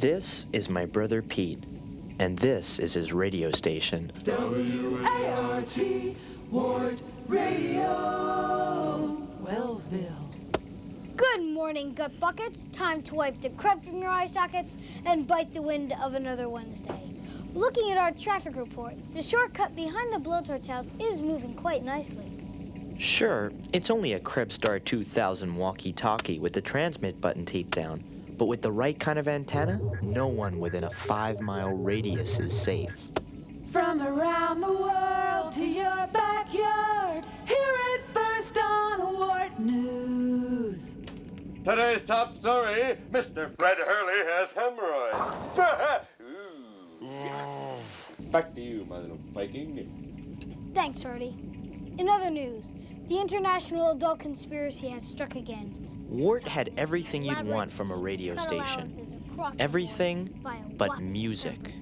This is my brother Pete, and this is his radio station. W-A-R-T, Wart Radio, Wellsville. Good morning, gut buckets. Time to wipe the crud from your eye sockets and bite the wind of another Wednesday. Looking at our traffic report, the shortcut behind the blowtorch house is moving quite nicely. Sure, it's only a Krebstar 2000 walkie-talkie with the transmit button taped down. But with the right kind of antenna, no one within a 5-mile radius is safe. From around the world to your backyard, hear it first on Wart News. Today's top story, Mr. Fred Hurley has hemorrhoids. Back to you, my little Viking. Thanks, Artie. In other news, the international adult conspiracy has struck again. Wart had everything you'd want from a radio station. Everything but music.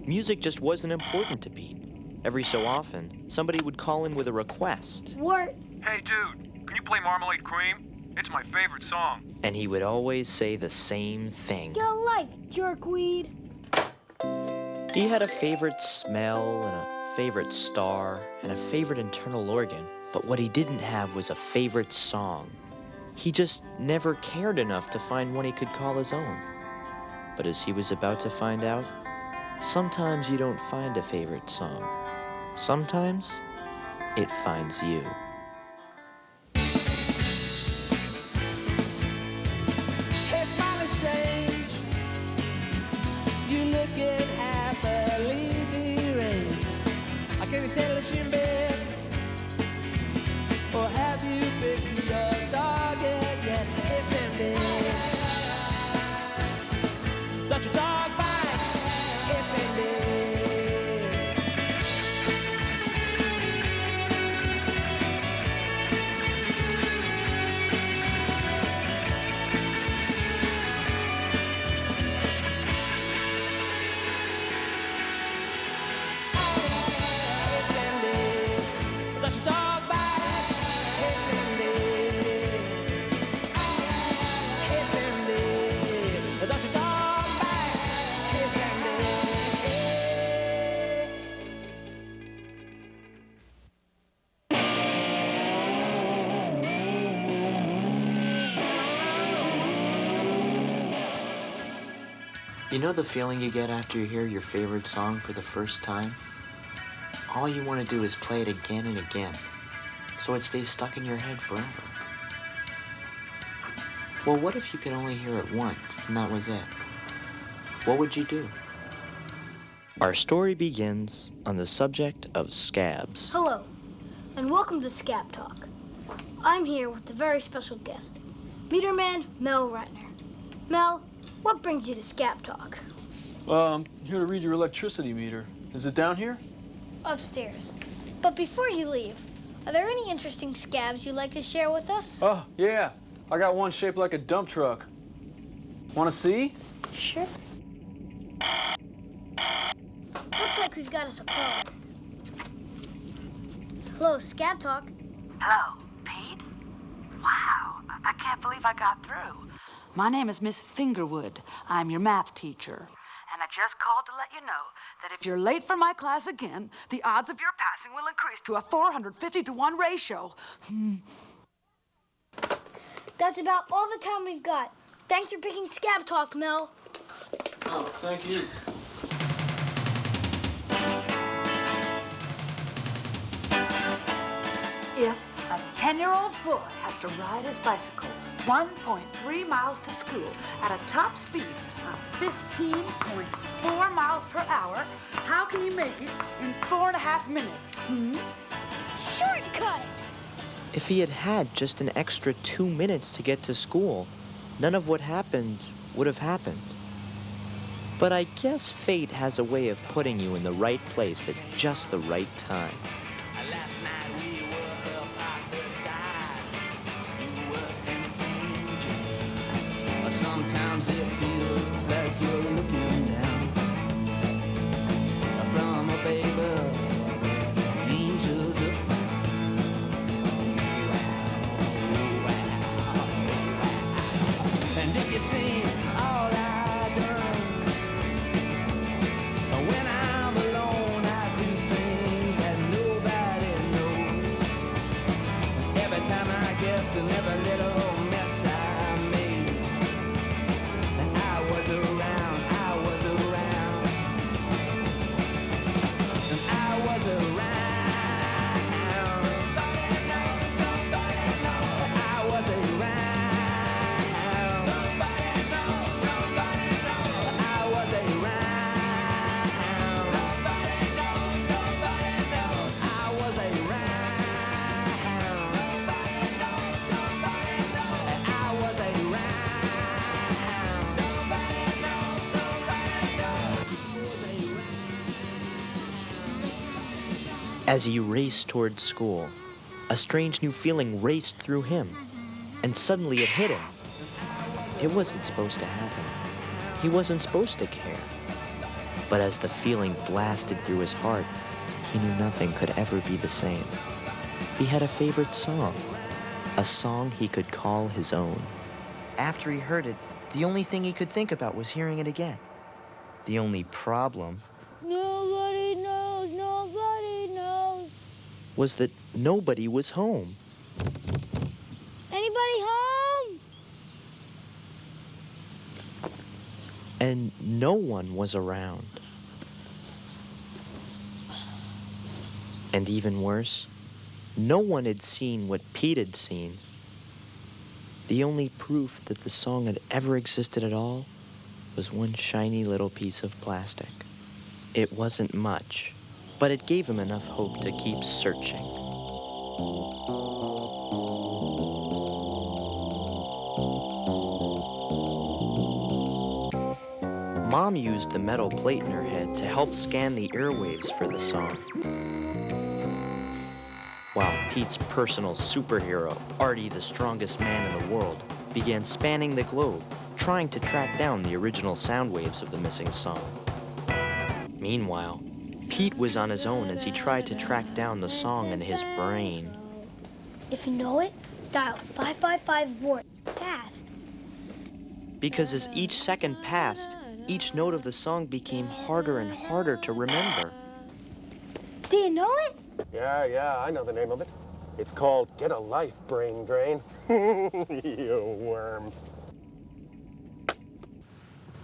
Music just wasn't important to Pete. Every so often, somebody would call in with a request. Wart. Hey, dude, can you play Marmalade Cream? It's my favorite song. And he would always say the same thing. Get a life, jerkweed. He had a favorite smell and a favorite star and a favorite internal organ. But what he didn't have was a favorite song. He just never cared enough to find one he could call his own. But as he was about to find out, sometimes you don't find a favorite song. Sometimes it finds you. Hey, smiling strange, you looking happily deranged. Can you settle in bed? Or have you picked your target yet? It's ending. Does your dog bite? It's ending. It's ending. Does your dog bite? You know the feeling you get after you hear your favorite song for the first time? All you want to do is play it again and again, so it stays stuck in your head forever. Well, what if you could only hear it once, and that was it? What would you do? Our story begins on the subject of scabs. Hello, and welcome to Scab Talk. I'm here with a very special guest, Meterman Mel Ratner. Mel, what brings you to Scab Talk? I'm here to read your electricity meter. Is it down here? Upstairs. But before you leave, are there any interesting scabs you'd like to share with us? Oh, yeah. I got one shaped like a dump truck. Want to see? Sure. Looks like we've got us a caller. Hello, Scab Talk. Hello, Pete? Wow, I can't believe I got through. My name is Miss Fingerwood. I'm your math teacher. And I just called to let you know that if you're late for my class again, the odds of your passing will increase to a 450-to-1 ratio. That's about all the time we've got. Thanks for picking Scab Talk, Mel. Oh, thank you. If a 10-year-old boy has to ride his bicycle 1.3 miles to school at a top speed of 15.4 miles per hour, how can you make it in 4.5 minutes? Shortcut! If he had had just an extra 2 minutes to get to school, none of what happened would have happened. But I guess fate has a way of putting you in the right place at just the right time. Last night we were up at the sides. You were an angel. Sometimes it feels like you're looking down from a baby where the angels are found. Wow, wow, wow. And if you seen all I done notes in every little mess I made. And I was around, I was around. And I was around. Nobody knows, nobody knows. I was around. Nobody knows, nobody knows. I was around. Nobody knows, nobody knows. I was around. Nobody knows, nobody knows. I was around. Nobody knows, nobody knows. I was around. As he raced toward school, a strange new feeling raced through him, and suddenly it hit him. It wasn't supposed to happen. He wasn't supposed to care. But as the feeling blasted through his heart, he knew nothing could ever be the same. He had a favorite song, a song he could call his own. After he heard it, the only thing he could think about was hearing it again. The only problem Nobody knows, nobody knows. was that nobody was home. Anybody home? And no one was around. And even worse, no one had seen what Pete had seen. The only proof that the song had ever existed at all was one shiny little piece of plastic. It wasn't much, but it gave him enough hope to keep searching. Mom used the metal plate in her head to help scan the airwaves for the song. While Pete's personal superhero, Artie, the strongest man in the world, began spanning the globe, trying to track down the original sound waves of the missing song. Meanwhile, Pete was on his own as he tried to track down the song in his brain. If you know it, dial 555-WART fast. Because as each second passed, each note of the song became harder and harder to remember. Do you know it? Yeah, I know the name of it. It's called Get a Life, Brain Drain. You worm.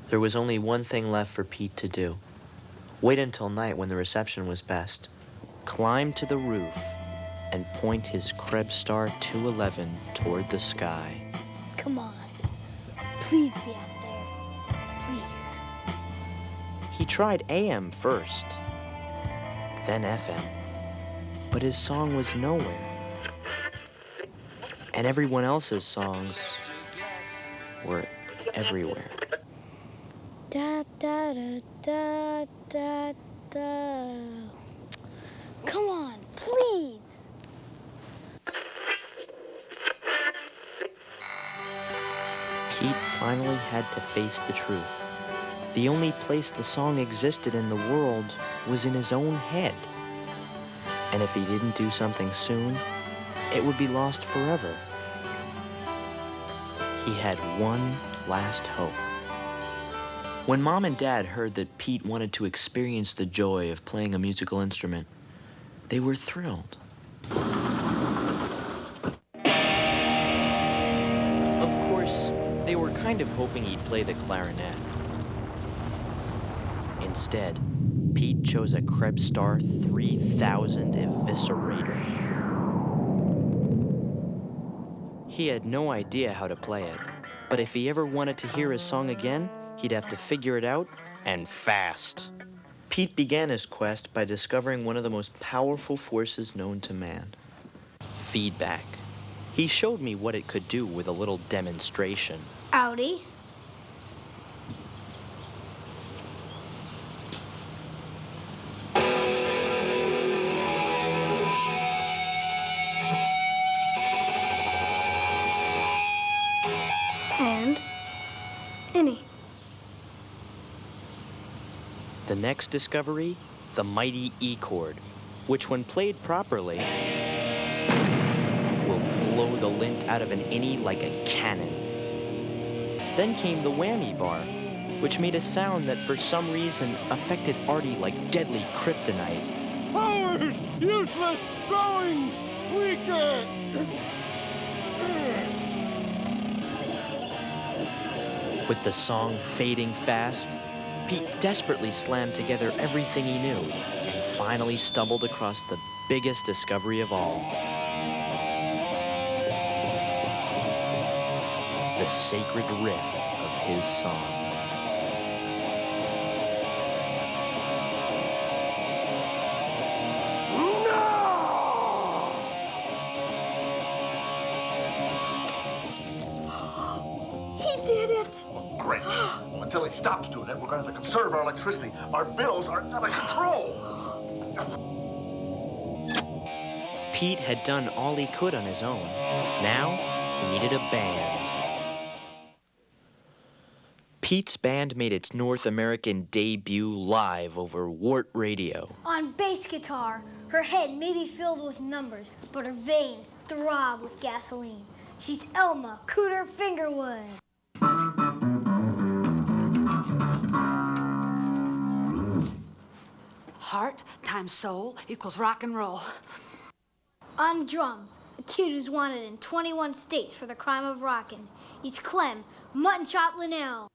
There was only one thing left for Pete to do. Wait until night when the reception was best. Climb to the roof and point his Krebstar 211 toward the sky. Come on. Please be out there. Please. He tried AM first, then FM, but his song was nowhere. And everyone else's songs were everywhere. Da da da da da da. Come on, please. Pete finally had to face the truth. The only place the song existed in the world was in his own head. And if he didn't do something soon, it would be lost forever. He had one last hope. When Mom and Dad heard that Pete wanted to experience the joy of playing a musical instrument, they were thrilled. Of course, they were kind of hoping he'd play the clarinet. Instead, Pete chose a Krebstar 3000 Eviscerator. He had no idea how to play it, but if he ever wanted to hear his song again, he'd have to figure it out, and fast. Pete began his quest by discovering one of the most powerful forces known to man: feedback. He showed me what it could do with a little demonstration. Audi. And any. The next discovery, the mighty E-chord, which when played properly, will blow the lint out of an innie like a cannon. Then came the whammy bar, which made a sound that for some reason affected Artie like deadly kryptonite. Powers useless, growing weaker. With the song fading fast, Pete desperately slammed together everything he knew and finally stumbled across the biggest discovery of all. The sacred riff of his song. He did it! Great. Well, until he stops doing it, we're going to have to conserve our electricity. Our bills are out of control. Pete had done all he could on his own. Now, he needed a band. Pete's band made its North American debut live over Wart Radio. On bass guitar, her head may be filled with numbers, but her veins throb with gasoline. She's Elma Cooter Fingerwood. Heart times soul equals rock and roll. On drums, a kid who's wanted in 21 states for the crime of rockin'. He's Clem Mutton Chop Linnell.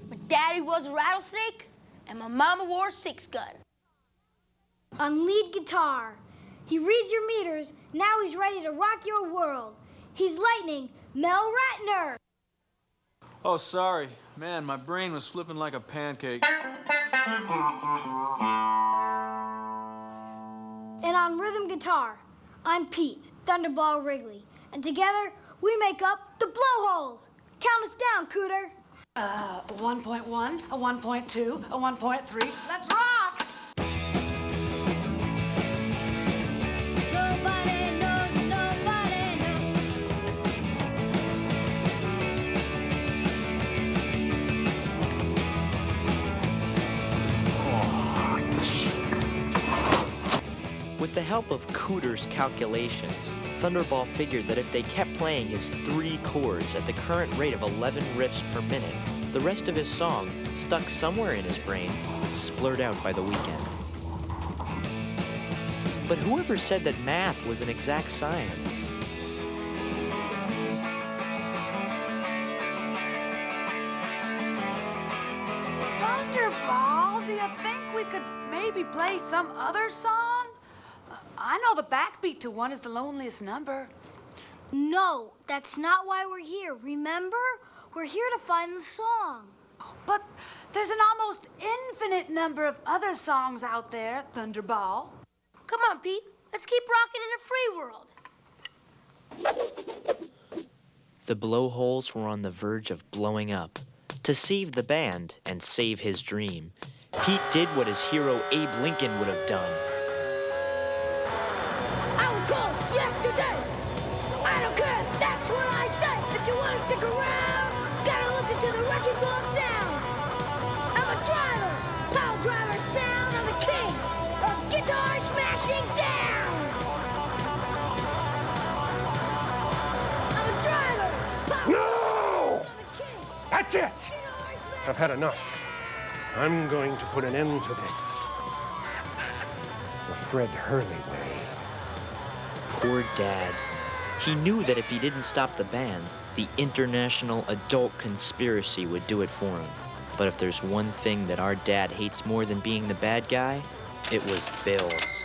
My daddy was a rattlesnake, and my mama wore a six-gun. On lead guitar, he reads your meters, now he's ready to rock your world. He's Lightning Mel Ratner. Oh, sorry. Man, my brain was flipping like a pancake. And on rhythm guitar, I'm Pete, Thunderball Wrigley. And together, we make up the Blowholes. Count us down, Cooter. 1.1, a 1.2, a 1.3. Let's rock! Nobody knows, nobody knows. With the help of Cooter's calculations, Thunderball figured that if they kept playing his 3 chords at the current rate of 11 riffs per minute, the rest of his song, stuck somewhere in his brain, would splurt out by the weekend. But whoever said that math was an exact science? Thunderball, do you think we could maybe play some other song? I know the backbeat to one is The Loneliest Number. No, that's not why we're here. Remember? We're here to find the song. But there's an almost infinite number of other songs out there, Thunderball. Come on, Pete. Let's keep rocking in a free world. The Blowholes were on the verge of blowing up. To save the band and save his dream, Pete did what his hero Abe Lincoln would have done. I was told yesterday. I don't care, that's what I say. If you want to stick around, gotta listen to the wrecking ball sound. I'm a driver, pile driver sound. I'm the king of guitar smashing down. I'm a driver, pile No! I'm the king. That's it! Guitar I've had enough. I'm going to put an end to this. The Fred Hurley way. Poor Dad. He knew that if he didn't stop the band, the international adult conspiracy would do it for him. But if there's one thing that our dad hates more than being the bad guy, it was bills.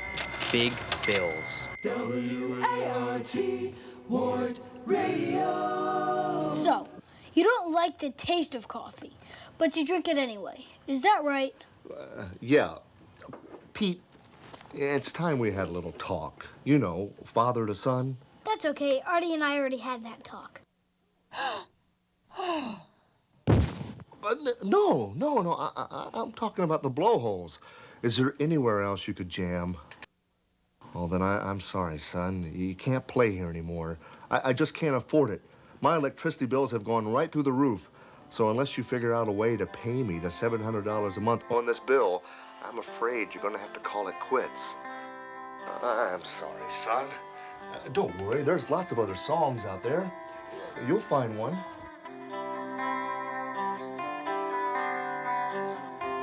Big bills. W-A-R-T, Wart Radio. So, you don't like the taste of coffee, but you drink it anyway. Is that right? Yeah. Pete, it's time we had a little talk. You know, father to son. That's okay. Artie and I already had that talk. No. I'm talking about the Blowholes. Is there anywhere else you could jam? Well, then I'm sorry, son. You can't play here anymore. I just can't afford it. My electricity bills have gone right through the roof. So unless you figure out a way to pay me the $700 a month on this bill, I'm afraid you're going to have to call it quits. I'm sorry, son. Don't worry. There's lots of other songs out there. You'll find one.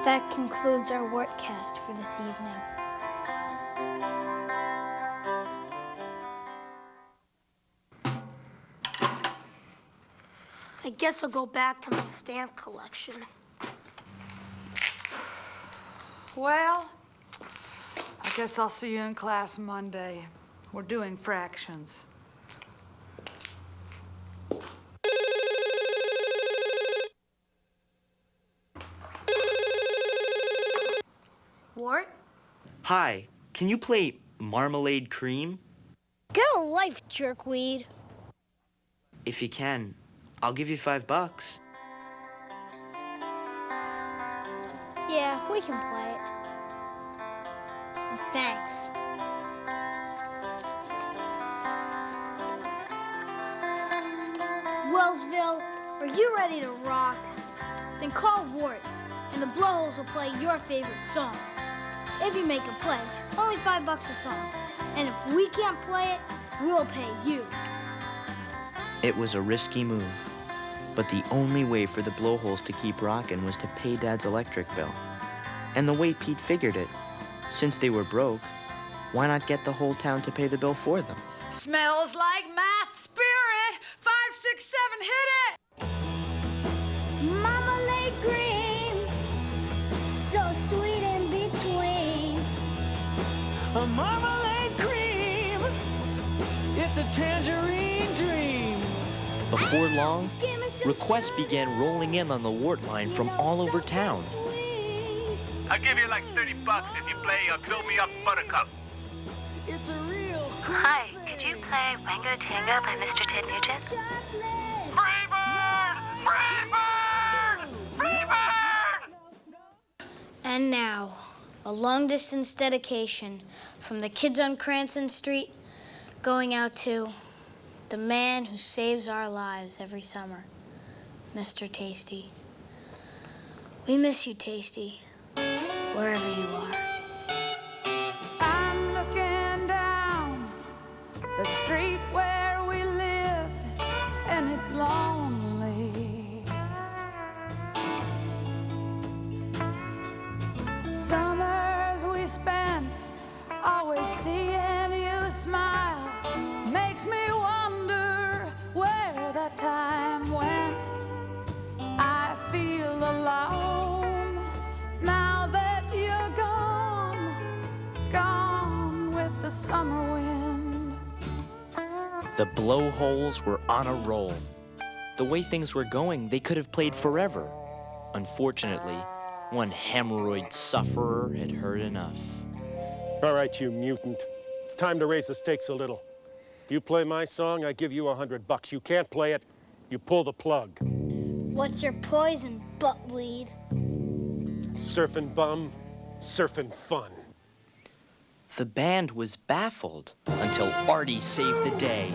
That concludes our Wartcast for this evening. I guess I'll go back to my stamp collection. Well, I guess I'll see you in class Monday. We're doing fractions. Wart? Hi, can you play Marmalade Cream? Get a life, jerkweed. If you can, I'll give you $5. Yeah, we can play it. Thanks. Wellsville, are you ready to rock? Then call Wart, and the Blowholes will play your favorite song. If you make a play, only $5 a song. And if we can't play it, we'll pay you. It was a risky move, but the only way for the Blowholes to keep rocking was to pay Dad's electric bill. And the way Pete figured it, since they were broke, why not get the whole town to pay the bill for them? Smells like math spirit. 5, 6, 7, hit it! Marmalade cream, so sweet in between. A marmalade cream, it's a tangerine dream. Before long, requests began rolling in on the Wart line from all over town. I'll give you like $30 if you play Fill Me Up Buttercup. It's a real Hi, could you play Wango Tango by Mr. Ted Nugent? Freebird! Freebird! Freebird! And now, a long-distance dedication from the kids on Cranston Street going out to the man who saves our lives every summer, Mr. Tasty. We miss you, Tasty, wherever you are. I'm looking down the street where we lived, and it's lonely. Summers we spent always seeing you smile makes me wonder where that time went. I feel alone now that you're gone with the summer wind. The Blowholes were on a roll. The way things were going, they could have played forever. Unfortunately, one hemorrhoid sufferer had heard enough. All right, you mutant. It's time to raise the stakes a little. You play my song, I give you $100. You can't play it, you pull the plug. What's your poison, buttweed? Surfing bum, surfing fun. The band was baffled until Artie saved the day.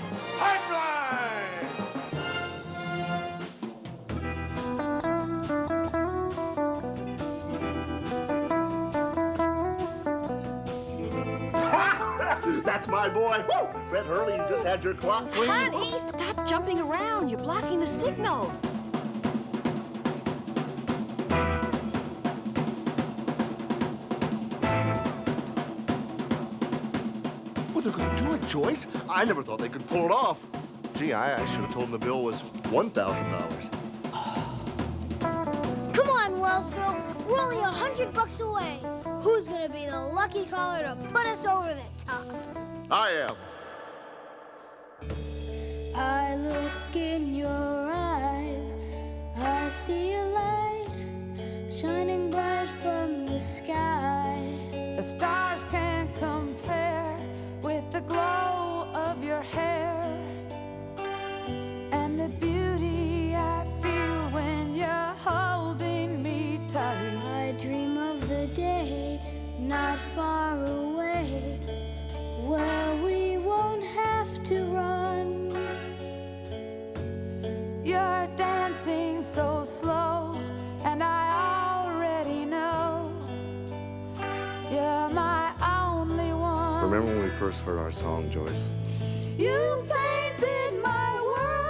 That's my boy. Woo! Fred Hurley, you just had your clock cleaned. Honey, stop jumping around. You're blocking the signal. Well, they're going to do it, Joyce. I never thought they could pull it off. Gee, I should have told them the bill was $1,000. Come on, Wellsville. We're only $100 away. Who's gonna be the lucky caller to put us over the top? I am. I look in your eyes. I see a light shining bright from the sky. The stars can't compare with the glow of your hair and the beauty I feel when you're holding me tight. I dream of the day not far away where we won't have to run. You're dancing so slow, and I already know you're my only one. Remember when we first heard our song, Joyce? You painted my world.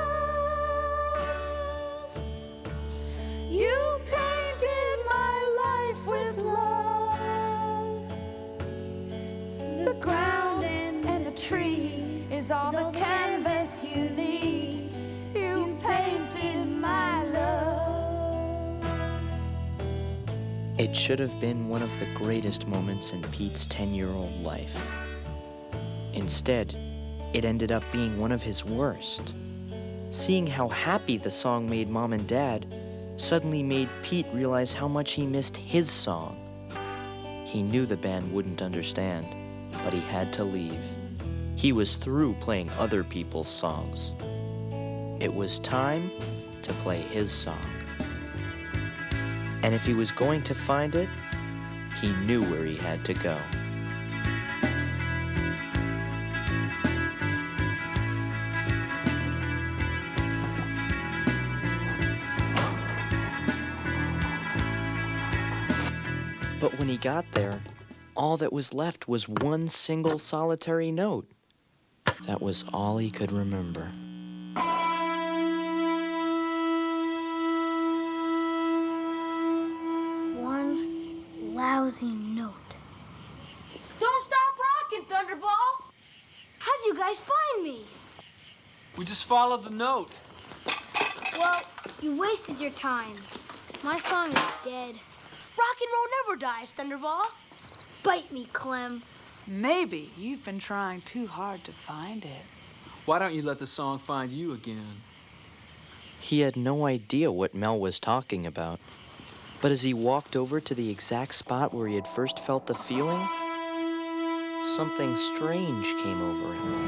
You painted my life with love. The ground and the trees is all the canvas you need. You painted my It should have been one of the greatest moments in Pete's 10-year-old life. Instead, it ended up being one of his worst. Seeing how happy the song made Mom and Dad suddenly made Pete realize how much he missed his song. He knew the band wouldn't understand, but he had to leave. He was through playing other people's songs. It was time to play his song. And if he was going to find it, he knew where he had to go. But when he got there, all that was left was one single solitary note. That was all he could remember. One lousy note. Don't stop rocking, Thunderball! How'd you guys find me? We just followed the note. Well, you wasted your time. My song is dead. Rock and roll never dies, Thunderball. Bite me, Clem. Maybe you've been trying too hard to find it. Why don't you let the song find you again? He had no idea what Mel was talking about. But as he walked over to the exact spot where he had first felt the feeling, something strange came over him.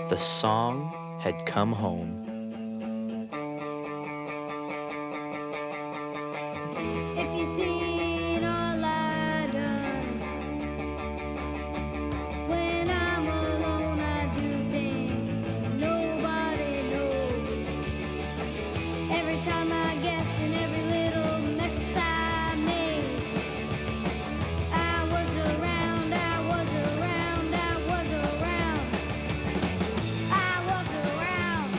The song had come home. If you seen all I done, when I'm alone I do things nobody knows. Every time I guess and every little mess I made, I was around, I was around, I was around, I was around.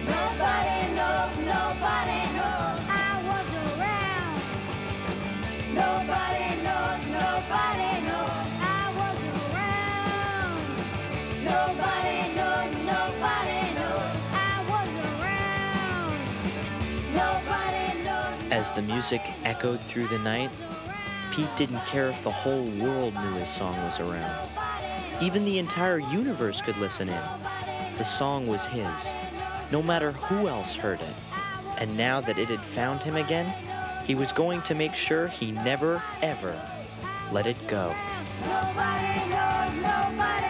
Nobody knows, nobody knows. I was around. Nobody knows, nobody knows. I was around. Nobody knows, nobody knows. I was around. Nobody knows. As the music echoed through the night, Pete didn't care if the whole world knew his song was around. Even the entire universe could listen in. The song was his, no matter who else heard it. And now that it had found him again, he was going to make sure he never, ever let it go. Nobody knows, nobody